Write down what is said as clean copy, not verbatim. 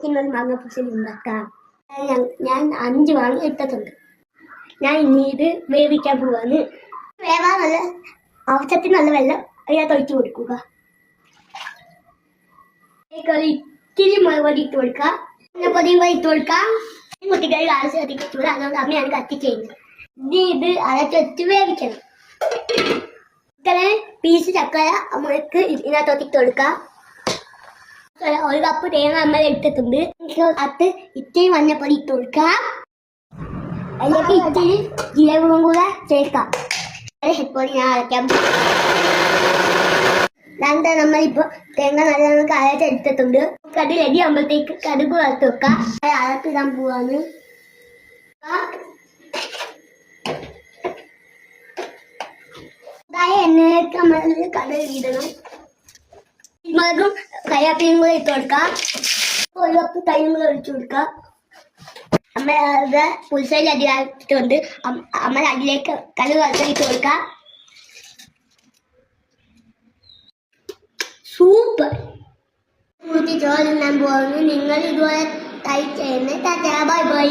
ഇന്നൊരു മാങ്ങ പുളിശ്ശേരി ഉണ്ടാക്കാം. ഞാൻ 5 മാങ്ങ എടുത്തിട്ടുണ്ട്. ഞാൻ ഇനി ഇത് വേവിക്കാൻ പോവാണ്. വേവാൻ നല്ല ആവശ്യത്തിന് നല്ല വെള്ളം അതിനകത്ത് ഒഴിച്ചു കൊടുക്കുക. ഇത്തിരി മുളക് പൊടി ഇട്ട് കൊടുക്കാം, പൊടിയും കൂടി ഇട്ട് കൊടുക്കാം. കുട്ടികൾ ആവശ്യത്തിന് ചൂട്, അതുകൊണ്ട് അമ്മയാണ് കത്തിക്കുന്നത്. ഇനി ഇത് അടച്ചു വേവിക്കണം. ഇങ്ങനെ പീസ് ചക്കര നമ്മൾക്ക് ഇതിനകത്തോട്ട് ഇട്ട് കൊടുക്കാം. 1 കപ്പ് തേങ്ങ നമ്മൾ എടുത്തിട്ടുണ്ട്. അത് ഇത്തിരി മഞ്ഞപ്പൊടി ഇട്ട് കൊടുക്കാം. അതിലേക്ക് ഇത്തിരി ജീരകവും കൂടെ ചേർക്കാം. ഹെഡ്പോടി ഞാൻ അരയ്ക്കാം. നമ്മളിപ്പോൾ തേങ്ങ നല്ലോണം അരച്ചെടുത്തിട്ടുണ്ട്. കടുക് റെഡി ആകുമ്പോഴത്തേക്ക് കടുക് വറുത്ത് വെക്കാം. അരപ്പിടാൻ പോവാണ്. എണ്ണയിലേക്ക് നമ്മൾ കടുക് ഇടണം. മുളകും കറിവേപ്പിലയും കൂടെ ഇട്ട് കൊടുക്കാം. 1 കപ്പ് തൈരും കൂടെ ഒഴിച്ചു കൊടുക്കാം. നമ്മൾ പുളിശ്ശേരി അടിയായിട്ടുണ്ട്. നമ്മൾ അതിലേക്ക് കടുക് വറുത്ത് ഇട്ട് കൊടുക്കാം. സൂപ്പർ ചോറ് തിന്നാൻ പോകുന്നു. നിങ്ങൾ ഇതുപോലെ ട്രൈ ചെയ്യുന്നത്. Bye bye.